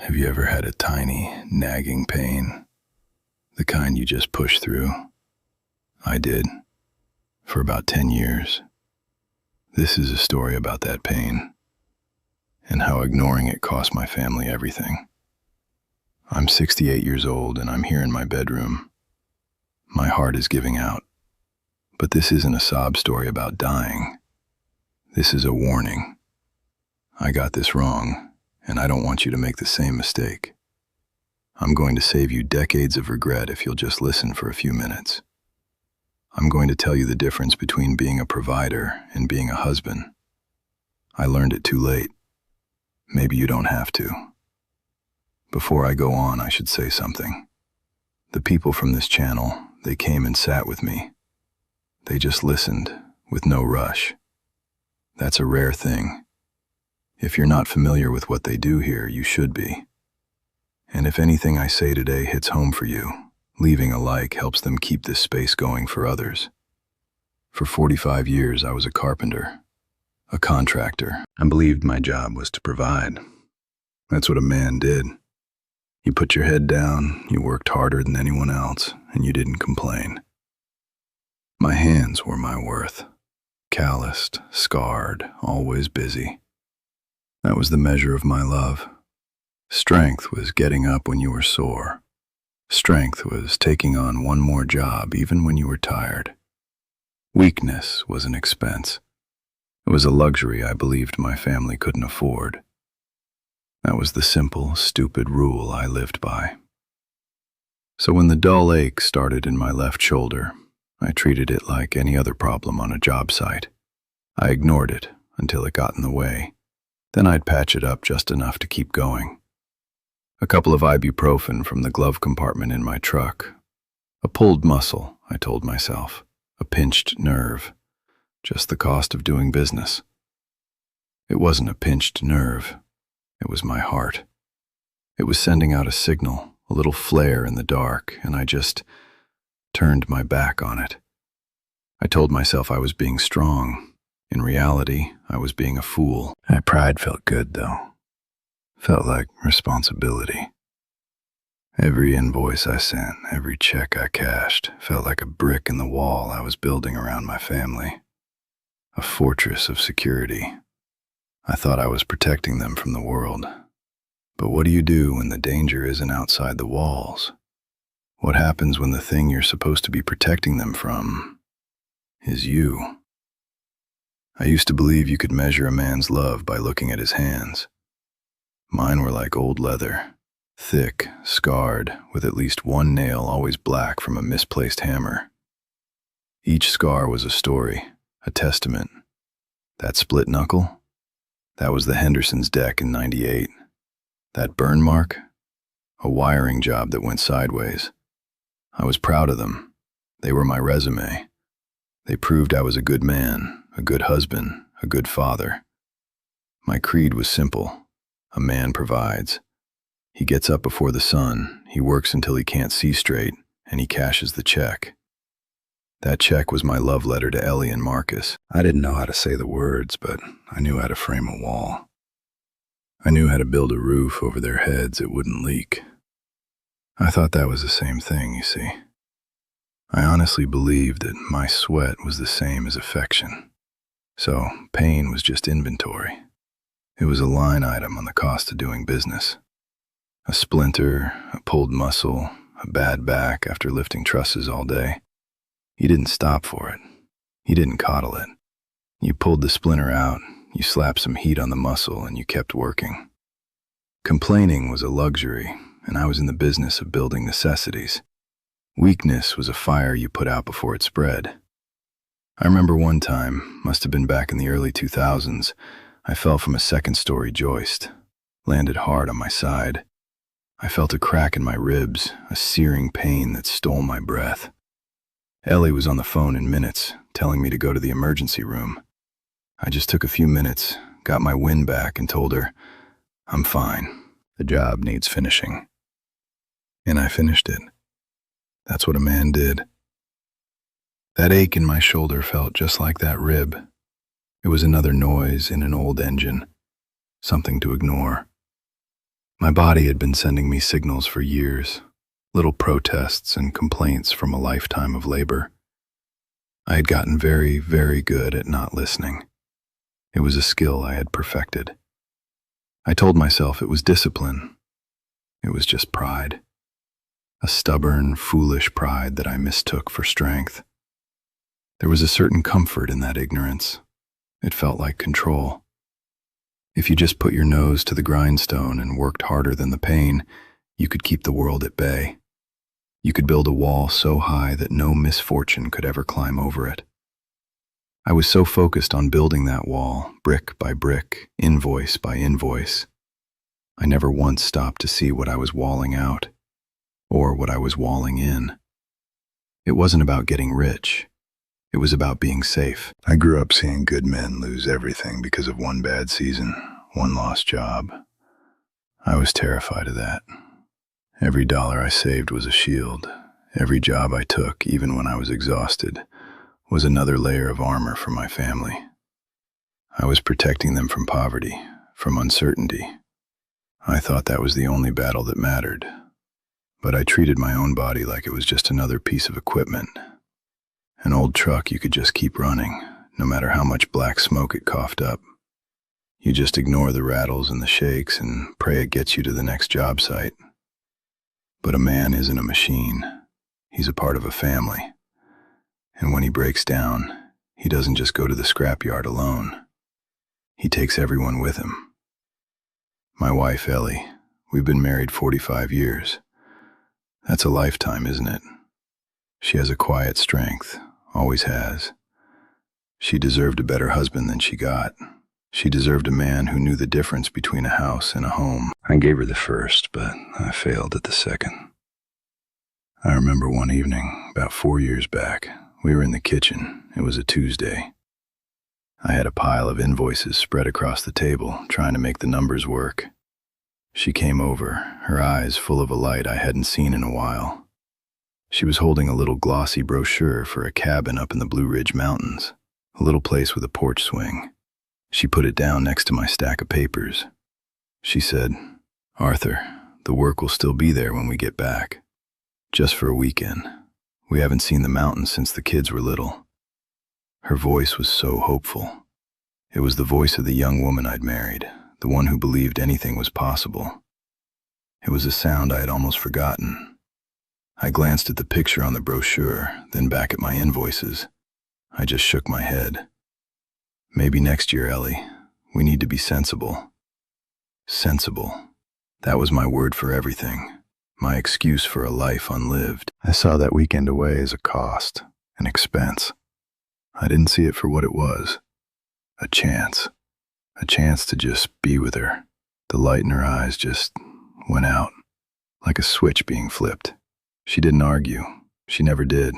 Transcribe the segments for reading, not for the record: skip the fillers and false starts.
Have you ever had a tiny, nagging pain? The kind you just push through? I did, for about 10 years. This is a story about that pain, and how ignoring it cost my family everything. I'm 68 years old, and I'm here in my bedroom. My heart is giving out. But this isn't a sob story about dying. This is a warning. I got this wrong, and I don't want you to make the same mistake. I'm going to save you decades of regret if you'll just listen for a few minutes. I'm going to tell you the difference between being a provider and being a husband. I learned it too late. Maybe you don't have to. Before I go on, I should say something. The people from this channel, they came and sat with me. They just listened, with no rush. That's a rare thing. If you're not familiar with what they do here, you should be. And if anything I say today hits home for you, leaving a like helps them keep this space going for others. For 45 years, I was a carpenter, a contractor. I believed my job was to provide. That's what a man did. You put your head down, you worked harder than anyone else, and you didn't complain. My hands were my worth. Calloused, scarred, always busy. That was the measure of my love. Strength was getting up when you were sore. Strength was taking on one more job even when you were tired. Weakness was an expense. It was a luxury I believed my family couldn't afford. That was the simple, stupid rule I lived by. So when the dull ache started in my left shoulder, I treated it like any other problem on a job site. I ignored it until it got in the way. Then I'd patch it up just enough to keep going. A couple of ibuprofen from the glove compartment in my truck. A pulled muscle, I told myself. A pinched nerve. Just the cost of doing business. It wasn't a pinched nerve. It was my heart. It was sending out a signal, a little flare in the dark, and I just turned my back on it. I told myself I was being strong. In reality, I was being a fool. That pride felt good, though. Felt like responsibility. Every invoice I sent, every check I cashed, felt like a brick in the wall I was building around my family. A fortress of security. I thought I was protecting them from the world. But what do you do when the danger isn't outside the walls? What happens when the thing you're supposed to be protecting them from is you? I used to believe you could measure a man's love by looking at his hands. Mine were like old leather, thick, scarred, with at least one nail always black from a misplaced hammer. Each scar was a story, a testament. That split knuckle? That was the Henderson's deck in '98. That burn mark? A wiring job that went sideways. I was proud of them. They were my resume. They proved I was a good man, a good husband, a good father. My creed was simple. A man provides. He gets up before the sun, he works until he can't see straight, and he cashes the check. That check was my love letter to Ellie and Marcus. I didn't know how to say the words, but I knew how to frame a wall. I knew how to build a roof over their heads it wouldn't leak. I thought that was the same thing, you see. I honestly believed that my sweat was the same as affection. So pain was just inventory. It was a line item on the cost of doing business. A splinter, a pulled muscle, a bad back after lifting trusses all day. You didn't stop for it. You didn't coddle it. You pulled the splinter out, you slapped some heat on the muscle, and you kept working. Complaining was a luxury, and I was in the business of building necessities. Weakness was a fire you put out before it spread. I remember one time, must have been back in the early 2000s, I fell from a second-story joist, landed hard on my side. I felt a crack in my ribs, a searing pain that stole my breath. Ellie was on the phone in minutes, telling me to go to the emergency room. I just took a few minutes, got my wind back, and told her, I'm fine. The job needs finishing. And I finished it. That's what a man did. That ache in my shoulder felt just like that rib. It was another noise in an old engine, something to ignore. My body had been sending me signals for years, little protests and complaints from a lifetime of labor. I had gotten very, very good at not listening. It was a skill I had perfected. I told myself it was discipline. It was just pride. A stubborn, foolish pride that I mistook for strength. There was a certain comfort in that ignorance. It felt like control. If you just put your nose to the grindstone and worked harder than the pain, you could keep the world at bay. You could build a wall so high that no misfortune could ever climb over it. I was so focused on building that wall, brick by brick, invoice by invoice. I never once stopped to see what I was walling out, or what I was walling in. It wasn't about getting rich. It was about being safe. I grew up seeing good men lose everything because of one bad season, one lost job. I was terrified of that. Every dollar I saved was a shield. Every job I took, even when I was exhausted, was another layer of armor for my family. I was protecting them from poverty, from uncertainty. I thought that was the only battle that mattered. But I treated my own body like it was just another piece of equipment. An old truck you could just keep running, no matter how much black smoke it coughed up. You just ignore the rattles and the shakes and pray it gets you to the next job site. But a man isn't a machine. He's a part of a family. And when he breaks down, he doesn't just go to the scrapyard alone. He takes everyone with him. My wife, Ellie, we've been married 45 years. That's a lifetime, isn't it? She has a quiet strength, always has. She deserved a better husband than she got. She deserved a man who knew the difference between a house and a home. I gave her the first, but I failed at the second. I remember one evening, about 4 years back, we were in the kitchen. It was a Tuesday. I had a pile of invoices spread across the table, trying to make the numbers work. She came over, her eyes full of a light I hadn't seen in a while. She was holding a little glossy brochure for a cabin up in the Blue Ridge Mountains, a little place with a porch swing. She put it down next to my stack of papers. She said, "Arthur, the work will still be there when we get back. Just for a weekend. We haven't seen the mountains since the kids were little." Her voice was so hopeful. It was the voice of the young woman I'd married, the one who believed anything was possible. It was a sound I had almost forgotten. I glanced at the picture on the brochure, then back at my invoices. I just shook my head. Maybe next year, Ellie. We need to be sensible. Sensible. That was my word for everything. My excuse for a life unlived. I saw that weekend away as a cost, an expense. I didn't see it for what it was. A chance. A chance to just be with her. The light in her eyes just went out, like a switch being flipped. She didn't argue. She never did.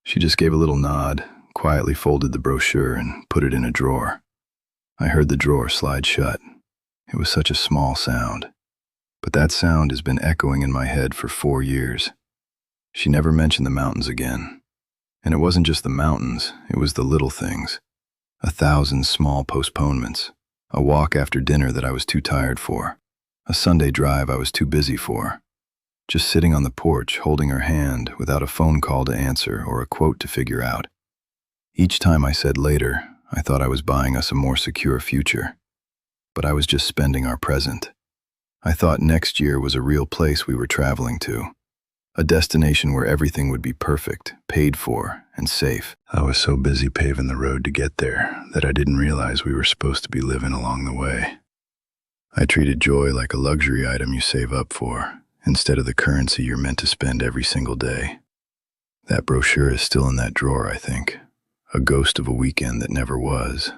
She just gave a little nod, quietly folded the brochure, and put it in a drawer. I heard the drawer slide shut. It was such a small sound. But that sound has been echoing in my head for 4 years. She never mentioned the mountains again. And it wasn't just the mountains, it was the little things. 1,000 small postponements. A walk after dinner that I was too tired for. A Sunday drive I was too busy for. Just sitting on the porch, holding her hand, without a phone call to answer or a quote to figure out. Each time I said later, I thought I was buying us a more secure future. But I was just spending our present. I thought next year was a real place we were traveling to. A destination where everything would be perfect, paid for, and safe. I was so busy paving the road to get there that I didn't realize we were supposed to be living along the way. I treated joy like a luxury item you save up for, instead of the currency you're meant to spend every single day. That brochure is still in that drawer, I think. A ghost of a weekend that never was.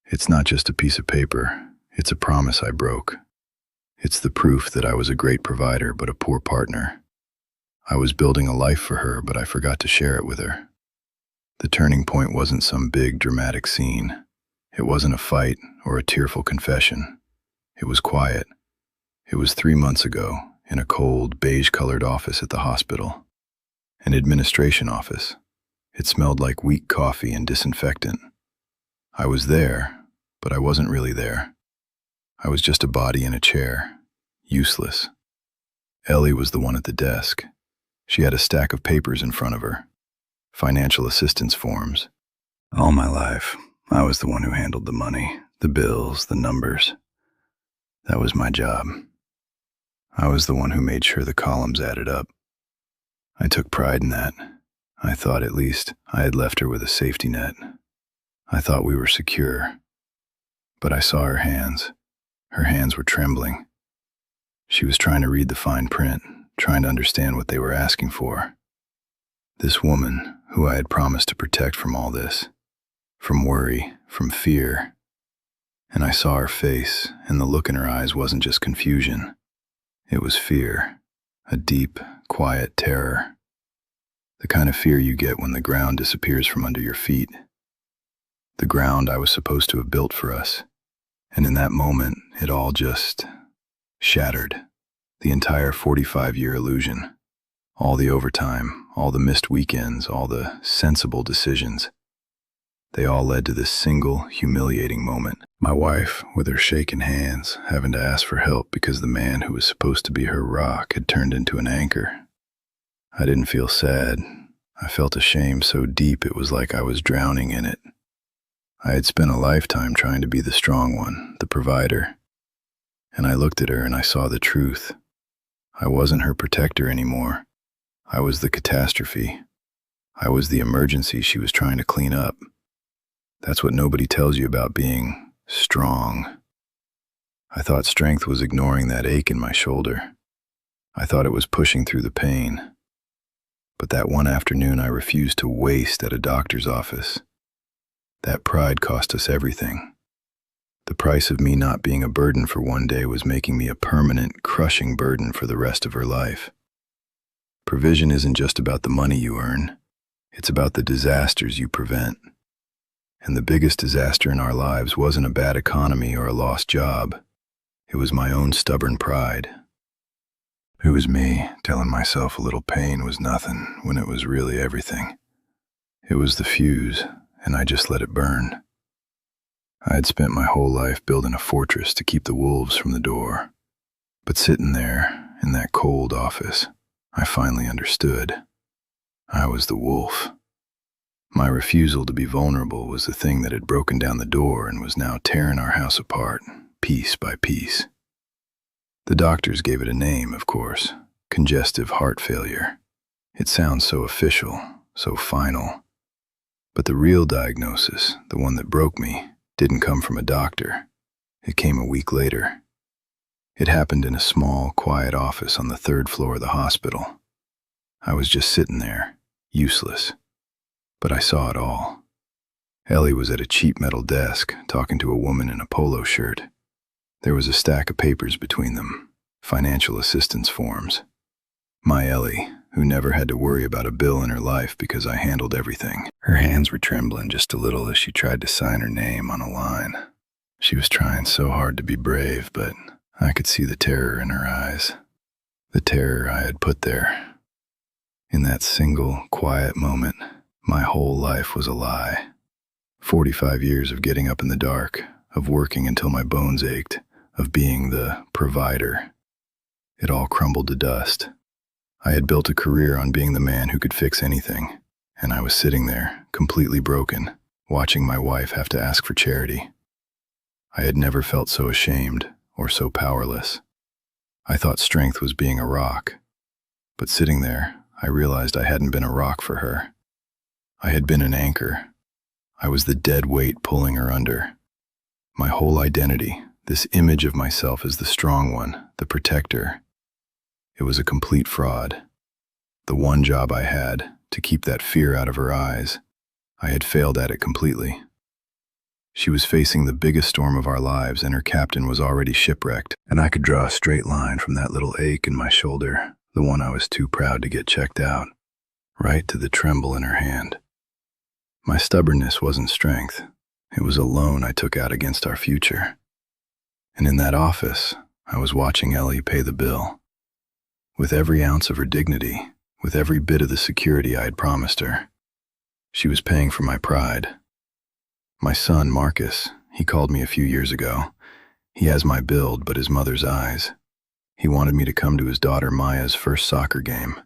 It's not just a piece of paper, it's a promise I broke. It's the proof that I was a great provider but a poor partner. I was building a life for her, but I forgot to share it with her. The turning point wasn't some big, dramatic scene. It wasn't a fight or a tearful confession. It was quiet. It was 3 months ago, in a cold, beige-colored office at the hospital. An administration office. It smelled like weak coffee and disinfectant. I was there, but I wasn't really there. I was just a body in a chair, useless. Ellie was the one at the desk. She had a stack of papers in front of her, financial assistance forms. All my life, I was the one who handled the money, the bills, the numbers. That was my job. I was the one who made sure the columns added up. I took pride in that. I thought at least I had left her with a safety net. I thought we were secure. But I saw her hands. Her hands were trembling. She was trying to read the fine print, trying to understand what they were asking for. This woman, who I had promised to protect from all this, from worry, from fear. And I saw her face, and the look in her eyes wasn't just confusion. It was fear, a deep, quiet terror. The kind of fear you get when the ground disappears from under your feet. The ground I was supposed to have built for us. And in that moment, it all just shattered. The entire 45-year illusion. All the overtime, all the missed weekends, all the sensible decisions. They all led to this single, humiliating moment. My wife, with her shaking hands, having to ask for help because the man who was supposed to be her rock had turned into an anchor. I didn't feel sad. I felt a shame so deep it was like I was drowning in it. I had spent a lifetime trying to be the strong one, the provider. And I looked at her and I saw the truth. I wasn't her protector anymore. I was the catastrophe. I was the emergency she was trying to clean up. That's what nobody tells you about being strong. I thought strength was ignoring that ache in my shoulder. I thought it was pushing through the pain. But that one afternoon I refused to waste at a doctor's office. That pride cost us everything. The price of me not being a burden for one day was making me a permanent, crushing burden for the rest of her life. Provision isn't just about the money you earn. It's about the disasters you prevent. And the biggest disaster in our lives wasn't a bad economy or a lost job. It was my own stubborn pride. It was me telling myself a little pain was nothing when it was really everything. It was the fuse, and I just let it burn. I had spent my whole life building a fortress to keep the wolves from the door. But sitting there, in that cold office, I finally understood. I was the wolf. My refusal to be vulnerable was the thing that had broken down the door and was now tearing our house apart, piece by piece. The doctors gave it a name, of course, congestive heart failure. It sounds so official, so final. But the real diagnosis, the one that broke me, didn't come from a doctor. It came a week later. It happened in a small, quiet office on the 3rd floor of the hospital. I was just sitting there, useless. But I saw it all. Ellie was at a cheap metal desk, talking to a woman in a polo shirt. There was a stack of papers between them, financial assistance forms. My Ellie, who never had to worry about a bill in her life because I handled everything. Her hands were trembling just a little as she tried to sign her name on a line. She was trying so hard to be brave, but I could see the terror in her eyes. The terror I had put there. In that single, quiet moment, my whole life was a lie. 45 years of getting up in the dark, of working until my bones ached, of being the provider. It all crumbled to dust. I had built a career on being the man who could fix anything, and I was sitting there, completely broken, watching my wife have to ask for charity. I had never felt so ashamed or so powerless. I thought strength was being a rock, but sitting there, I realized I hadn't been a rock for her. I had been an anchor. I was the dead weight pulling her under. My whole identity, this image of myself as the strong one, the protector, it was a complete fraud. The one job I had, to keep that fear out of her eyes, I had failed at it completely. She was facing the biggest storm of our lives, and her captain was already shipwrecked, and I could draw a straight line from that little ache in my shoulder, the one I was too proud to get checked out, right to the tremble in her hand. My stubbornness wasn't strength. It was a loan I took out against our future. And in that office, I was watching Ellie pay the bill. With every ounce of her dignity, with every bit of the security I had promised her, she was paying for my pride. My son, Marcus, he called me a few years ago. He has my build, but his mother's eyes. He wanted me to come to his daughter Maya's first soccer game.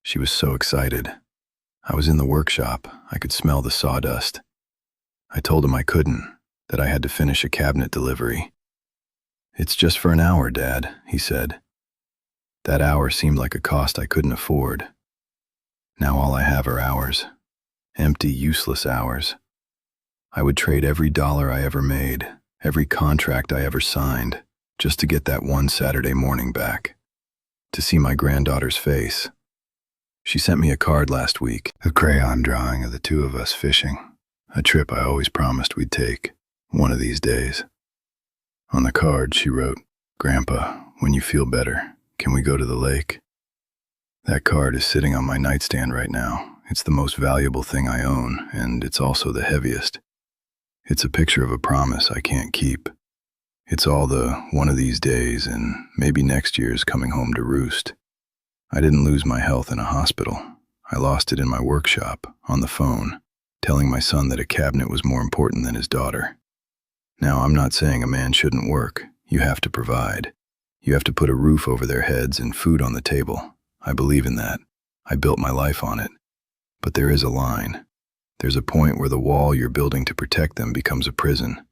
She was so excited. I was in the workshop. I could smell the sawdust. I told him I couldn't, that I had to finish a cabinet delivery. "It's just for an hour, Dad," he said. That hour seemed like a cost I couldn't afford. Now all I have are hours. Empty, useless hours. I would trade every dollar I ever made, every contract I ever signed, just to get that one Saturday morning back. To see my granddaughter's face. She sent me a card last week, a crayon drawing of the two of us fishing, a trip I always promised we'd take, one of these days. On the card, she wrote, "Grandpa, when you feel better, can we go to the lake?" That card is sitting on my nightstand right now. It's the most valuable thing I own, and it's also the heaviest. It's a picture of a promise I can't keep. It's all the "one of these days" and maybe next year's coming home to roost. I didn't lose my health in a hospital. I lost it in my workshop, on the phone, telling my son that a cabinet was more important than his daughter. Now, I'm not saying a man shouldn't work. You have to provide. You have to put a roof over their heads and food on the table. I believe in that. I built my life on it. But there is a line. There's a point where the wall you're building to protect them becomes a prison.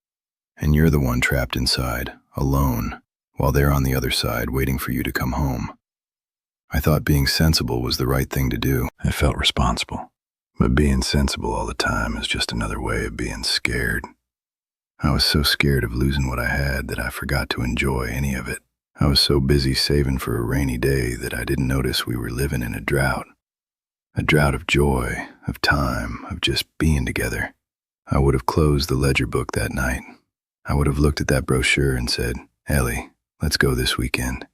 And you're the one trapped inside, alone, while they're on the other side waiting for you to come home. I thought being sensible was the right thing to do. I felt responsible. But being sensible all the time is just another way of being scared. I was so scared of losing what I had that I forgot to enjoy any of it. I was so busy saving for a rainy day that I didn't notice we were living in a drought. A drought of joy, of time, of just being together. I would have closed the ledger book that night. I would have looked at that brochure and said, "Ellie, let's go this weekend."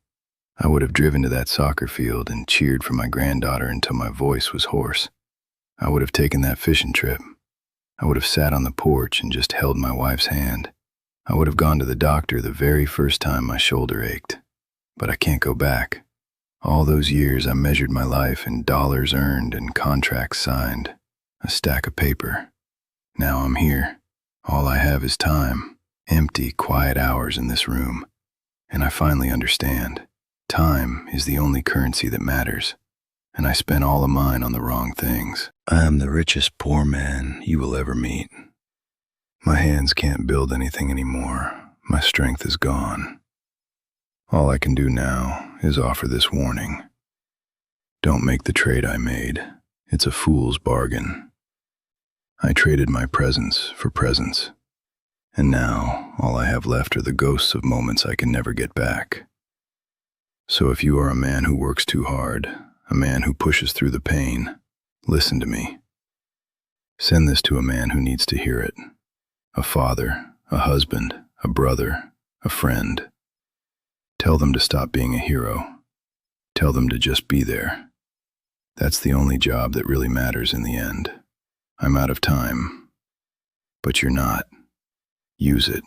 I would have driven to that soccer field and cheered for my granddaughter until my voice was hoarse. I would have taken that fishing trip. I would have sat on the porch and just held my wife's hand. I would have gone to the doctor the very first time my shoulder ached. But I can't go back. All those years I measured my life in dollars earned and contracts signed, a stack of paper. Now I'm here. All I have is time, empty, quiet hours in this room. And I finally understand. Time is the only currency that matters, and I spent all of mine on the wrong things. I am the richest poor man you will ever meet. My hands can't build anything anymore. My strength is gone. All I can do now is offer this warning. Don't make the trade I made. It's a fool's bargain. I traded my presence for presence, and now all I have left are the ghosts of moments I can never get back. So if you are a man who works too hard, a man who pushes through the pain, listen to me. Send this to a man who needs to hear it. A father, a husband, a brother, a friend. Tell them to stop being a hero. Tell them to just be there. That's the only job that really matters in the end. I'm out of time. But you're not. Use it.